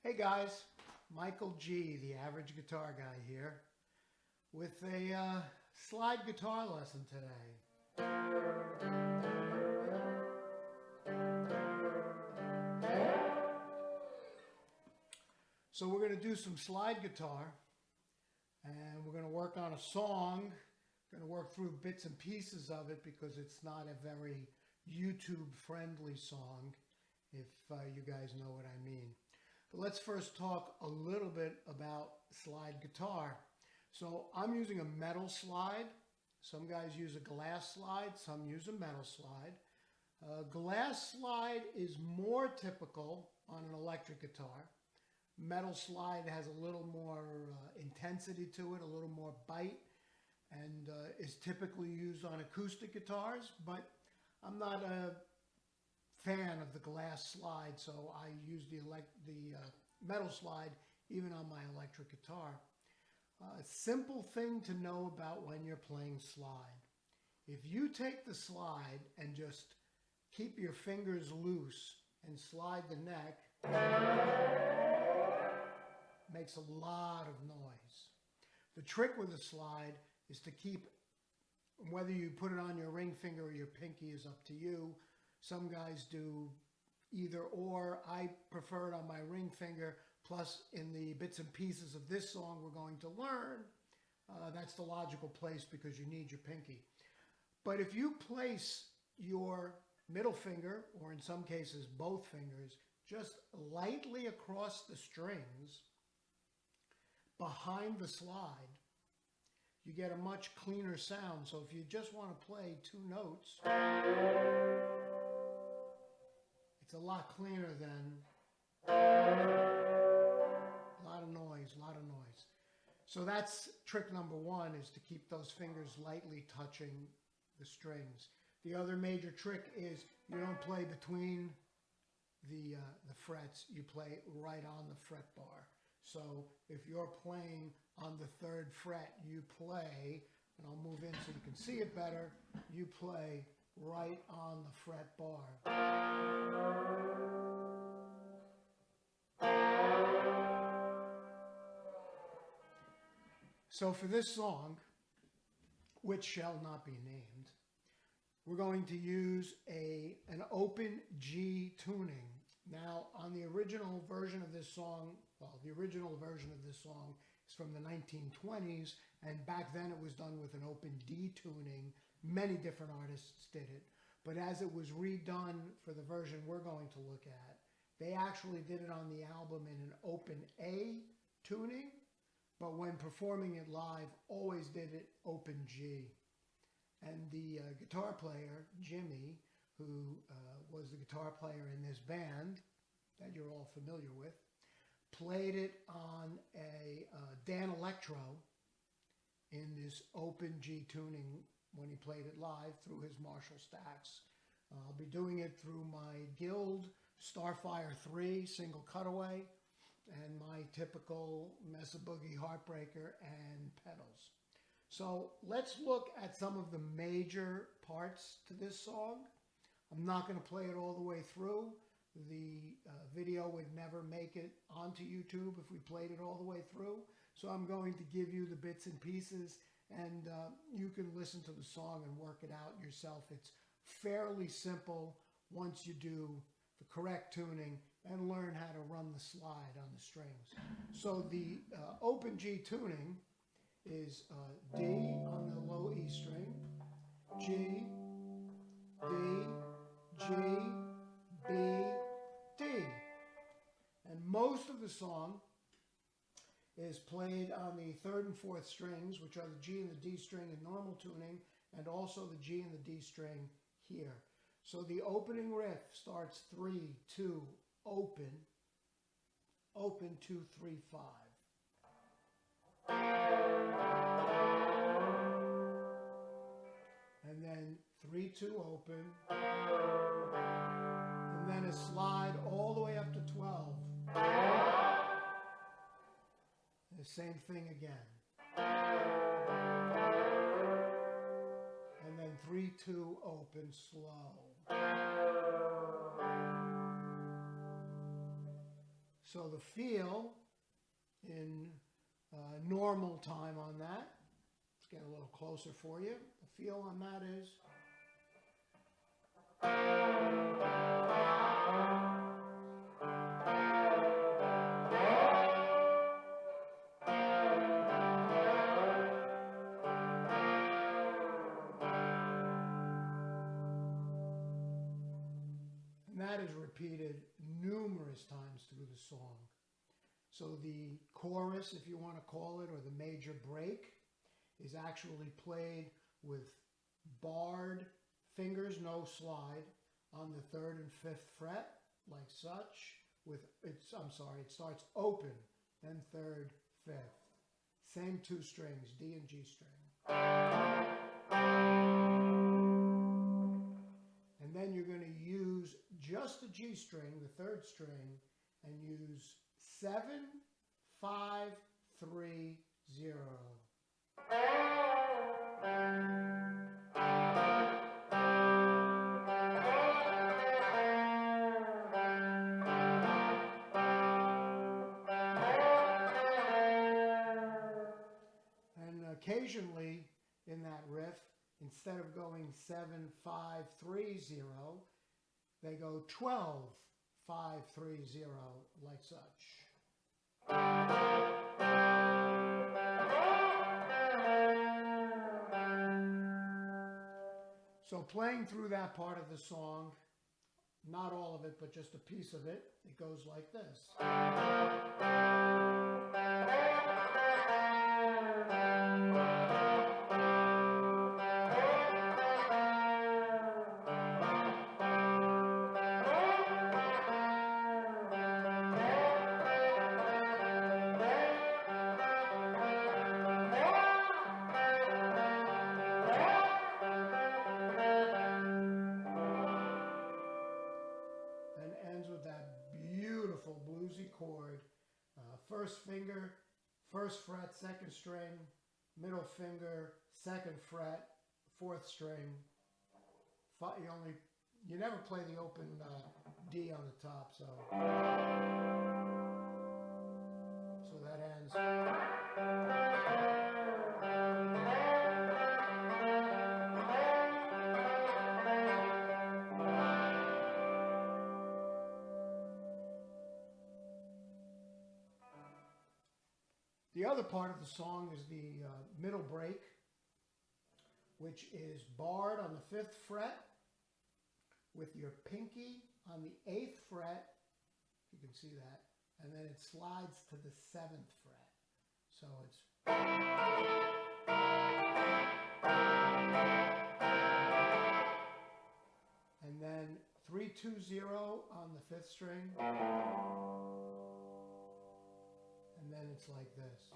Hey guys, Michael G, the average guitar guy here, with a slide guitar lesson today. So we're going to do some slide guitar, and we're going to work on a song. We're going to work through bits and pieces of it because it's not a very YouTube-friendly song, if you guys know what I mean. But let's first talk a little bit about slide guitar. So I'm using a metal slide. Some guys use a glass slide, some use a metal slide. Glass slide is more typical on an electric guitar. Metal slide has a little more intensity to it, a little more bite, and is typically used on acoustic guitars, but I'm not a fan of the glass slide, so I use the metal slide even on my electric guitar. A simple thing to know about when you're playing slide. If you take the slide and just keep your fingers loose and slide the neck, makes a lot of noise. The trick with a slide is to keep, whether you put it on your ring finger or your pinky is up to you. Some guys do either or. I prefer it on my ring finger, plus in the bits and pieces of this song we're going to learn, that's the logical place because you need your pinky. But if you place your middle finger, or in some cases both fingers, just lightly across the strings behind the slide, you get a much cleaner sound. So if you just want to play two notes, it's a lot cleaner than a lot of noise. So that's trick number one, is to keep those fingers lightly touching the strings. The other major trick is you don't play between the frets, you play right on the fret bar. So if you're playing on the 3rd fret, you play, and I'll move in so you can see it better, you play right on the fret bar. So for this song, which shall not be named, we're going to use an open G tuning. Now, on the original version of this song, the original version of this song is from the 1920s, and back then it was done with an open D tuning. Many different artists did it. But as it was redone for the version we're going to look at, they actually did it on the album in an open A tuning, but when performing it live, always did it open G. And the guitar player, Jimmy, who was the guitar player in this band that you're all familiar with, played it on a Dan Electro in this open G tuning when he played it live through his Marshall stacks. I'll be doing it through my Guild Starfire 3 single cutaway and my typical Mesa Boogie Heartbreaker and pedals. So let's look at some of the major parts to this song. I'm not going to play it all the way through. The video would never make it onto YouTube if we played it all the way through. So I'm going to give you the bits and pieces, and you can listen to the song and work it out yourself. It's fairly simple once you do the correct tuning and learn how to run the slide on the strings. So the open G tuning is D on the low E string, G, D, G, B, D. And most of the song is played on the 3rd and 4th strings, which are the G and the D string in normal tuning, and also the G and the D string here. So the opening riff starts 3, 2, open, open, 2, 3, 5. And then 3, 2, open, and then a slide all the way up to 12. And the same thing again. And then 3, 2, open, slow. So the feel in normal time on that, let's get a little closer for you. The feel on that is. And that is repeated numerous times through the song. So the chorus, if you want to call it, or the major break, is actually played with barred fingers, no slide, on the 3rd and 5th fret, like such. It starts open, then 3rd, 5th. Same 2 strings, D and G string. And then you're going to use just the G string, the 3rd string, and use 7, 5, 3, 0. And occasionally in that riff, instead of going 7, 5, 3, 0, they go 12, 5, 3, 0, like such. So playing through that part of the song, not all of it, but just a piece of it, it goes like this. Chord, first finger, 1st fret, 2nd string, middle finger, 2nd fret, 4th string. You never play the open D on the top, so that ends. The other part of the song is the middle break, which is barred on the 5th fret with your pinky on the 8th fret, you can see that, and then it slides to the 7th fret. So it's... And then 3, 2, 0 on the 5th string. And then it's like this.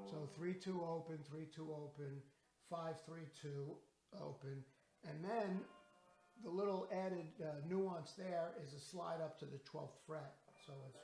So 3, 2 open, 3, 2 open, 5, 3, 2 open. And then the little added nuance there is a slide up to the 12th fret. So it's...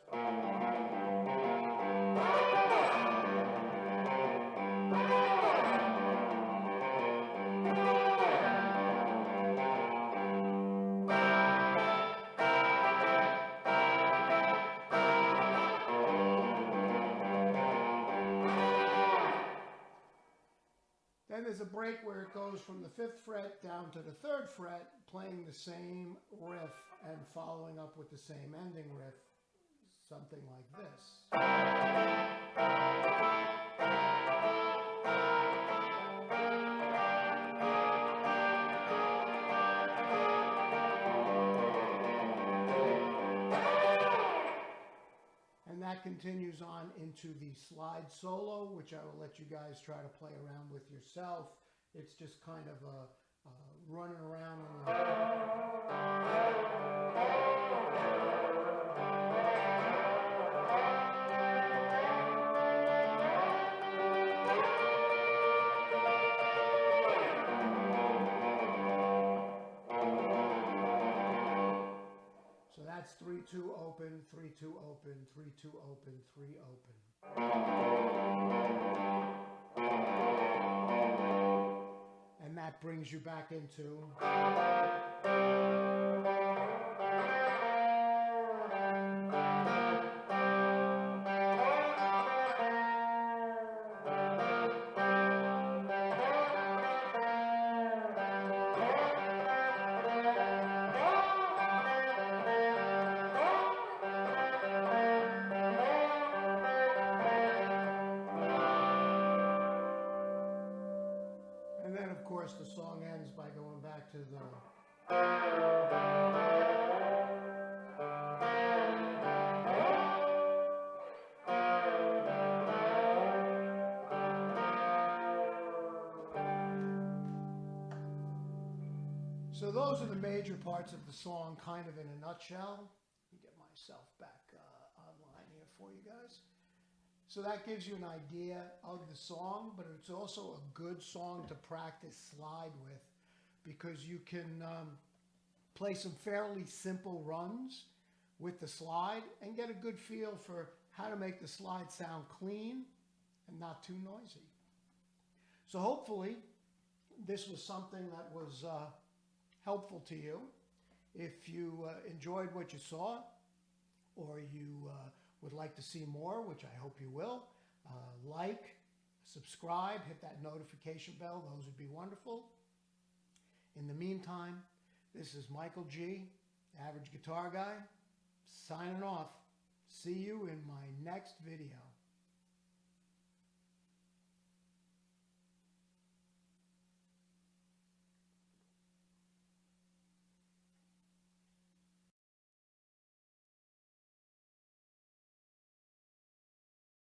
Then there's a break where it goes from the 5th fret down to the 3rd fret, playing the same riff and following up with the same ending riff, something like this. And that continues on into the slide solo, which I will let you guys try to play around with yourself. It's just kind of running around on the... So that's 3, 2 open, 3, 2 open, 3, 2 open, 3 open. brings you back into. And then, of course, the song ends by going back to the. So those are the major parts of the song, kind of in a nutshell. Let me get myself back online here for you guys. So that gives you an idea of the song, but it's also a good song to practice slide with, because you can play some fairly simple runs with the slide and get a good feel for how to make the slide sound clean and not too noisy. So hopefully this was something that was helpful to you. If you enjoyed what you saw, or you would like to see more, which I hope you will, like, subscribe, hit that notification bell. Those would be wonderful. In the meantime, this is Michael G., Average Guitar Guy, signing off. See you in my next video.